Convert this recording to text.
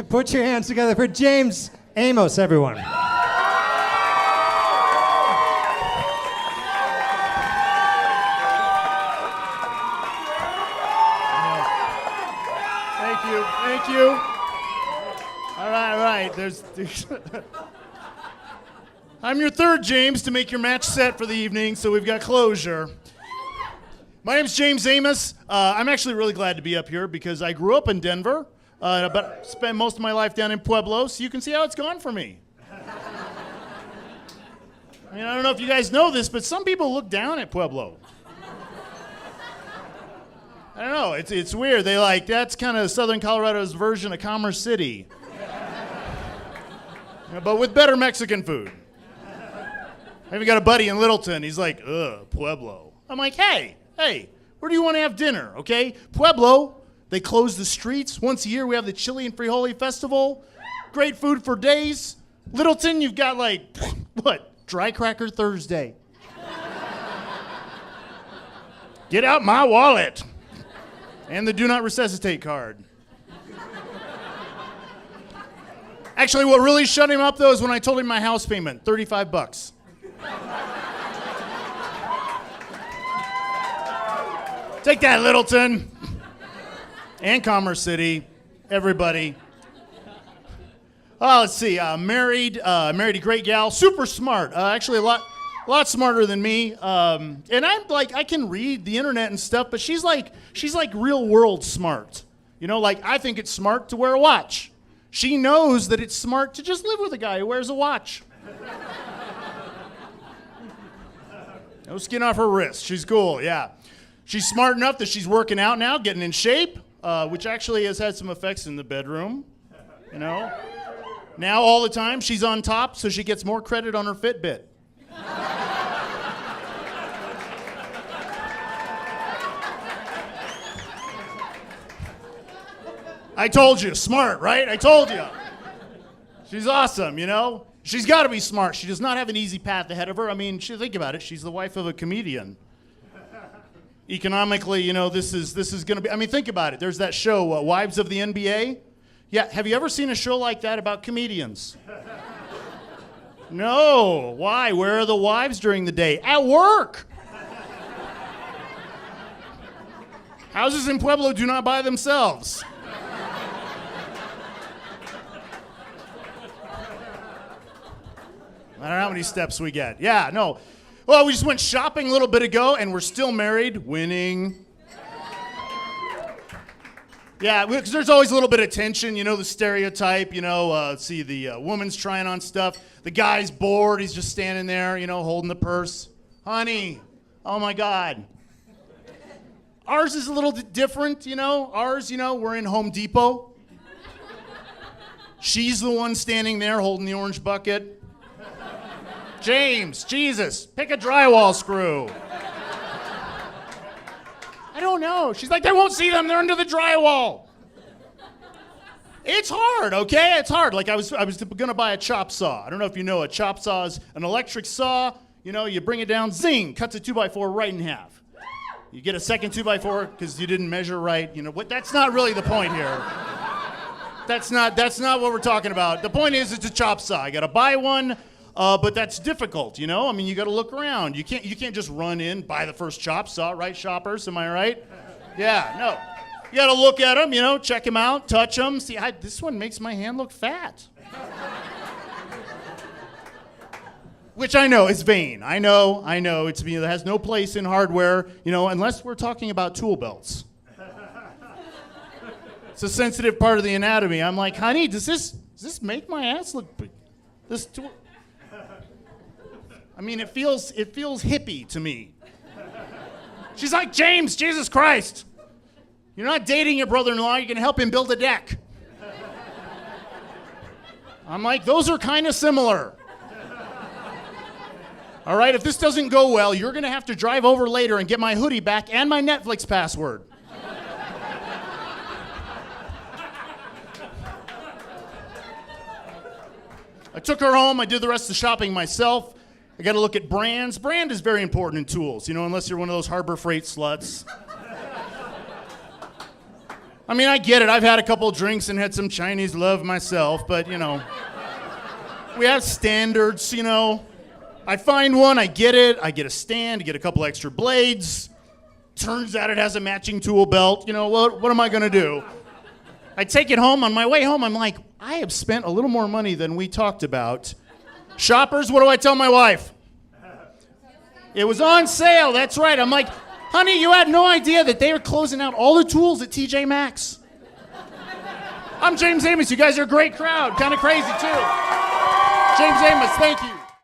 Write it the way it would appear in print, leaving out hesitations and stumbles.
Put your hands together for James Amos, everyone. Thank you. All right. There's I'm your third James to make your match set for the evening, so we've got closure. My name's James Amos. I'm actually really glad to be up here because I grew up in Denver, but spent most of my life down in Pueblo, so you can see how it's gone for me. I mean, I don't know if you guys know this, but some people look down at Pueblo. I don't know, it's weird. They that's kind of Southern Colorado's version of Commerce City. But with better Mexican food. I even got a buddy in Littleton, he's like, ugh, Pueblo. I'm like, hey, where do you want to have dinner, okay? Pueblo, they close the streets. Once a year we have the Chili and Frijoli Festival. Great food for days. Littleton, you've got Dry Cracker Thursday. Get out my wallet. And the do not resuscitate card. Actually, what really shut him up, though, is when I told him my house payment, $35. Take that, Littleton. And Commerce City. Everybody. Oh, let's see. Married a great gal. Super smart. Actually, a lot smarter than me. And I'm I can read the internet and stuff, but she's like real world smart. You know, I think it's smart to wear a watch. She knows that it's smart to just live with a guy who wears a watch. No skin off her wrist. She's cool, yeah. She's smart enough that she's working out now, getting in shape, which actually has had some effects in the bedroom, you know. Now all the time she's on top, so she gets more credit on her Fitbit. I told you, smart, right? I told you. She's awesome, you know? She's got to be smart. She does not have an easy path ahead of her. I mean, think about it. She's the wife of a comedian. Economically, you know, this is going to be, I mean, think about it. There's that show, Wives of the NBA. Yeah, have you ever seen a show like that about comedians? No. Why? Where are the wives during the day? At work. Houses in Pueblo do not buy themselves. I don't know how many steps we get. Yeah, no. Well, we just went shopping a little bit ago, and we're still married. Winning. Yeah, because there's always a little bit of tension, you know, the stereotype, you know, see the woman's trying on stuff. The guy's bored. He's just standing there, you know, holding the purse. Honey, oh, my God. Ours is a little different, you know. Ours, you know, we're in Home Depot. She's the one standing there holding the orange bucket. James, Jesus, pick a drywall screw. I don't know. She's like, they won't see them. They're under the drywall. It's hard, okay? It's hard. I was going to buy a chop saw. I don't know if you know, a chop saw is an electric saw. You know, you bring it down, zing, cuts a 2x4 right in half. You get a second 2x4 because you didn't measure right. You know what? That's not really the point here. That's not what we're talking about. The point is, it's a chop saw. I got to buy one. But that's difficult, you know? I mean, you got to look around. You can't just run in, buy the first chop saw, right, shoppers? Am I right? Yeah, no. You got to look at them, you know, check them out, touch them. See, this one makes my hand look fat. Which I know is vain. I know. It has no place in hardware, you know, unless we're talking about tool belts. It's a sensitive part of the anatomy. I'm like, honey, does this make my ass look big? This tool... I mean, it feels hippie to me. She's like, James, Jesus Christ. You're not dating your brother-in-law. You're going to help him build a deck. I'm like, those are kind of similar. All right, if this doesn't go well, you're going to have to drive over later and get my hoodie back and my Netflix password. I took her home. I did the rest of the shopping myself. I got to look at brands. Brand is very important in tools, you know, unless you're one of those Harbor Freight sluts. I mean, I get it. I've had a couple drinks and had some Chinese love myself, but, you know, we have standards, you know. I find one, I get it. I get a stand, I get a couple extra blades. Turns out it has a matching tool belt. You know, what am I going to do? I take it home. On my way home, I'm like, I have spent a little more money than we talked about. Shoppers, what do I tell my wife? It was on sale, that's right. I'm like, honey, you had no idea that they were closing out all the tools at TJ Maxx. I'm James Amos. You guys are a great crowd. Kind of crazy, too. James Amos, thank you.